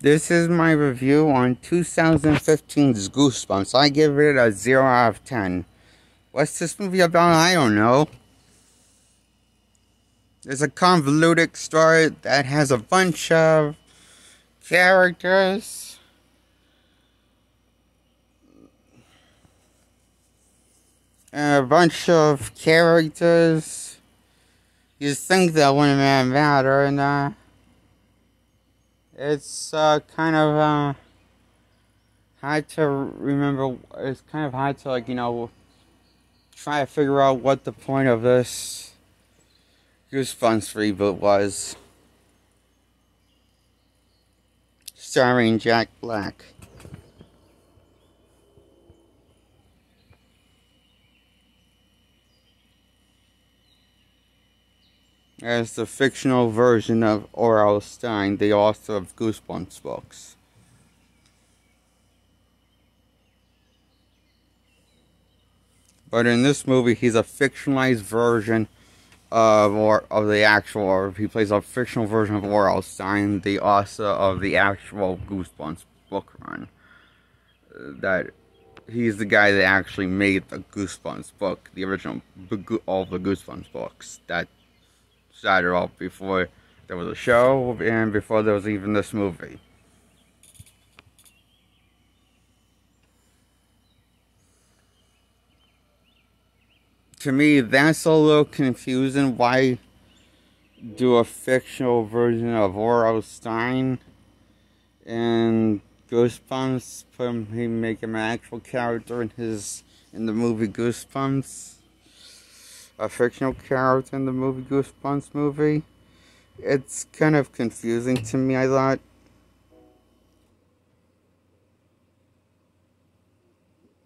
This is my review on 2015's Goosebumps. I give it a 0 out of 10. What's this movie about? I don't know. It's a convoluted story that has a bunch of characters. You think that wouldn't matter, and it's kind of hard to remember. It's kind of hard to try to figure out what the point of this Goosebumps reboot was. Starring Jack Black. As the fictional version of R.L. Stine, the author of Goosebumps books. But in this movie, he's a fictionalized version of the actual, or he plays a fictional version of R.L. Stine, the author of the actual Goosebumps book run. That he's the guy that actually made the Goosebumps book, the original, all the Goosebumps books that started off before there was a show and before there was even this movie. To me, that's a little confusing. Why do a fictional version of R.L. Stine and Goosebumps? Make him an actual character in the movie Goosebumps. A fictional character in the movie Goosebumps movie. It's kind of confusing to me, I thought.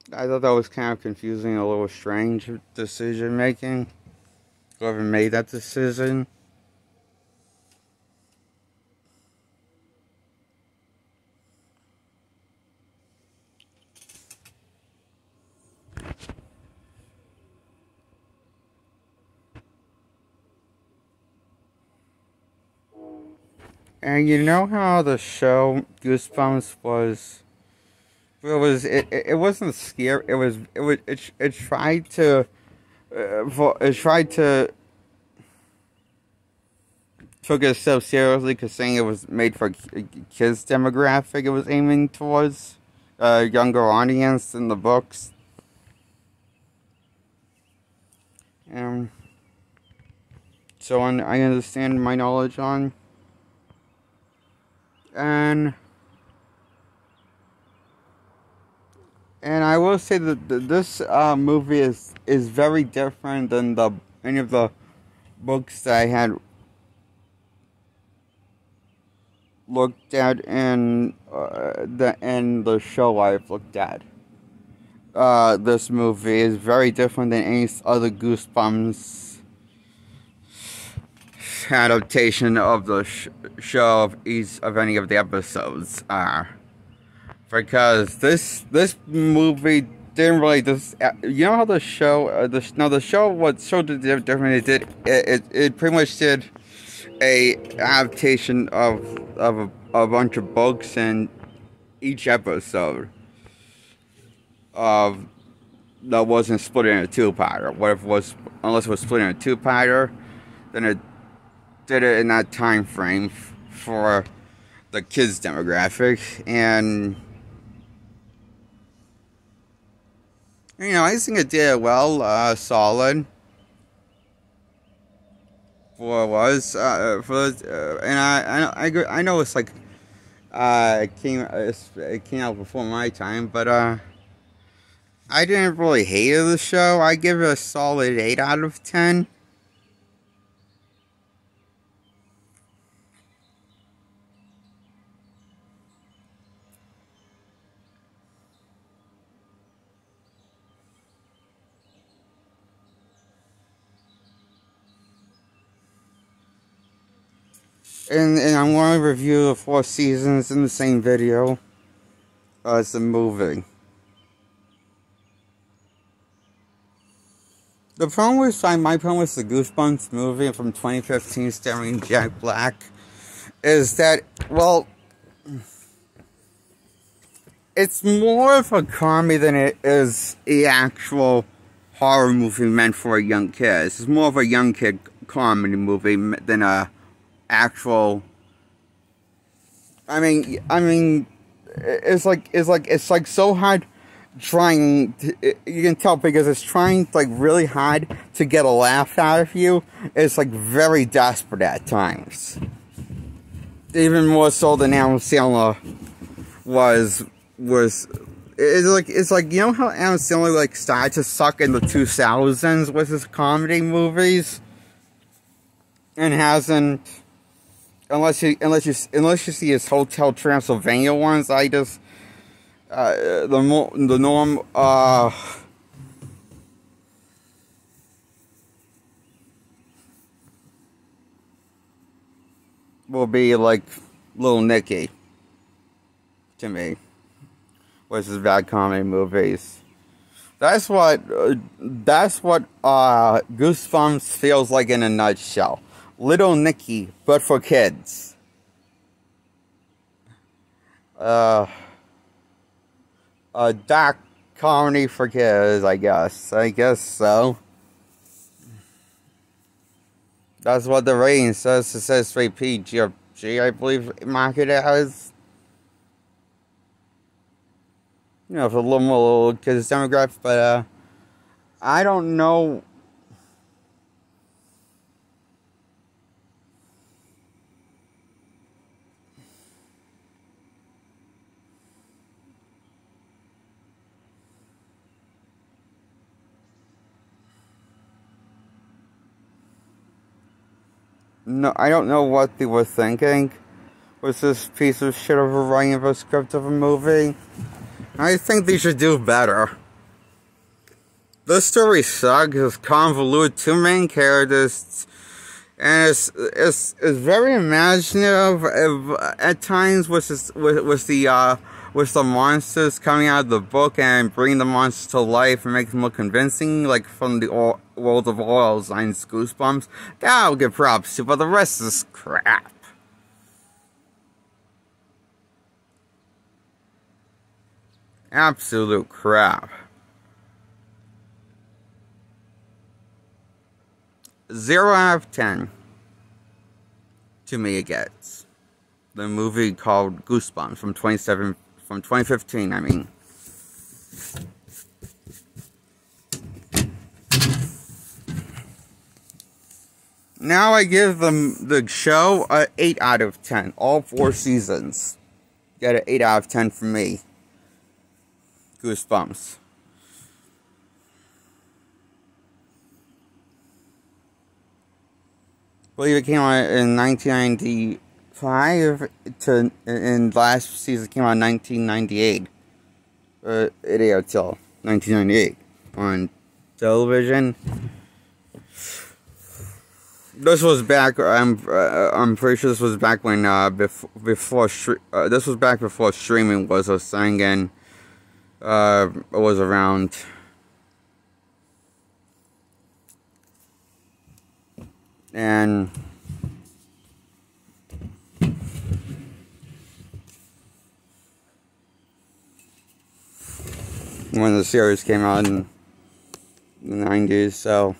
That was kind of confusing, a little strange decision making. Whoever made that decision. And you know how the show Goosebumps was? It wasn't scary. It tried to took itself seriously, because saying it was made for kids demographic. It was aiming towards a younger audience in the books. So I understand my knowledge on. And I will say that this movie is very different than any of the books that I had looked at in the show I've looked at. This movie is very different than any other Goosebumps adaptation of the show of any of the episodes are, because this movie didn't really how the show what show did different. It pretty much did a adaptation of a bunch of books in each episode that wasn't split in a two-parter. Unless it was split in a two-parter, then it did it in that time frame for the kids demographic. And I think it did well, solid for it was. And I know it's like it came out before my time, but I didn't really hate the show. I give it a solid 8 out of 10. And I'm going to review the 4 seasons in the same video as the movie. The problem with my problem with the Goosebumps movie from 2015 starring Jack Black is that, well, it's more of a comedy than it is a actual horror movie meant for young kids. It's more of a young kid comedy movie than a actual. I mean, it's like so hard trying. You can tell because it's trying like really hard to get a laugh out of you. It's like very desperate at times, even more so than Adam Sandler was. It's like you know how Adam Sandler like started to suck in the 2000s with his comedy movies, and hasn't. Unless you see his Hotel Transylvania ones, I just the norm will be like Little Nicky to me, which is bad comedy movies. That's what Goosebumps feels like in a nutshell. Little Nicky, but for kids. A dark comedy for kids, I guess. I guess so. That's what the rating says. It says 3 PG, I believe, market as. You know, for a little more kids demographic, but I don't know. No, I don't know what they were thinking with this piece of shit of a writing of a script of a movie. I think they should do better. This story sucks. It's convoluted. 2 main characters, and it's very imaginative at times with the monsters coming out of the book and bringing the monsters to life and making them look convincing, like from the world of Oil Signs Goosebumps. That I'll give props to, but the rest is crap. Absolute crap. 0 out of 10 to me it gets. The movie called Goosebumps from 2015, I mean. Now I give the show a 8 out of 10. All 4 seasons. Get an 8 out of 10 from me. Goosebumps. I believe it came out in 1995 and last season came out in 1998. It aired till 1998 on television. This was back. I'm pretty sure this was back when this was back before streaming was a thing and was around. And when the series came out in the 90s, so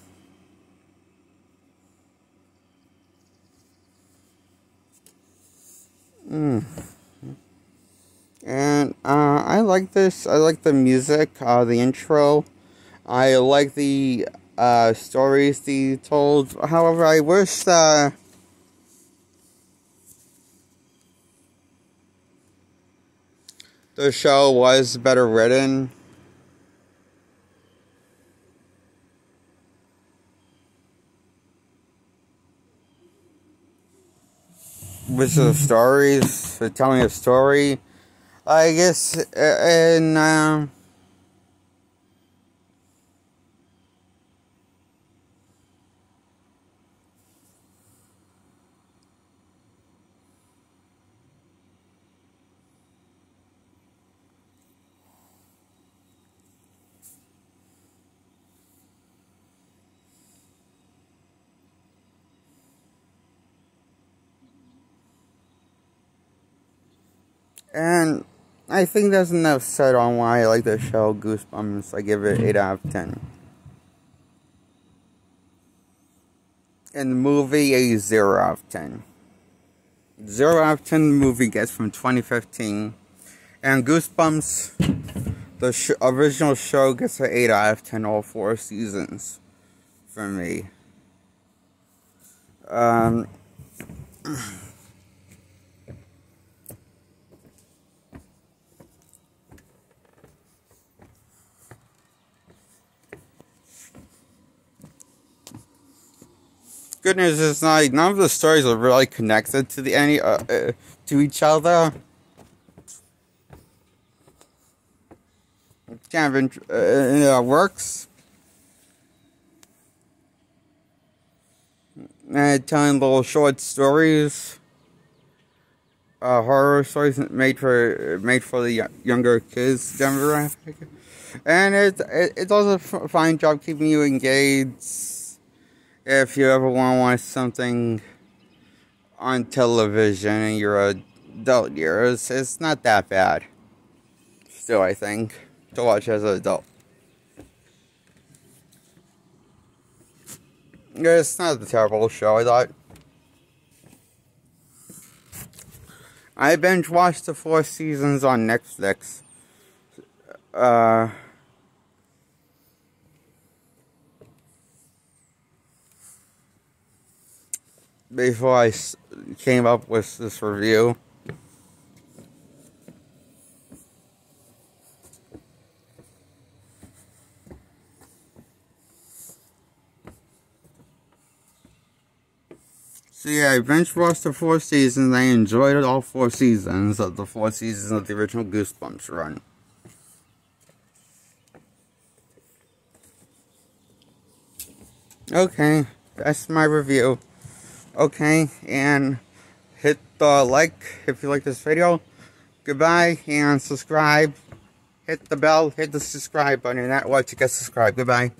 and I like this. I like the music, the intro. I like the stories they told. However, I wish the show was better written. With the stories, for telling a story, I guess, and I think that's enough said on why I like the show Goosebumps. I give it 8 out of 10. And the movie, a 0 out of 10. 0 out of 10 the movie gets from 2015. And Goosebumps, the original show, gets an 8 out of 10 all 4 seasons for me. Good news is none of the stories are really connected to to each other. It kind of works. And telling little short stories, horror stories made for the younger kids demographic, and it does a fine job keeping you engaged. If you ever want to watch something on television in your adult years, it's not that bad. Still, I think, to watch as an adult. It's not a terrible show, I thought. I binge watched the 4 seasons on Netflix. Before I came up with this review. So yeah, I binge watched the 4 seasons. I enjoyed all 4 seasons of the 4 seasons of the original Goosebumps run. Okay, that's my review. Okay, and hit the like if you like this video. Goodbye, and subscribe. Hit the bell, hit the subscribe button, and that way to get subscribed. Goodbye.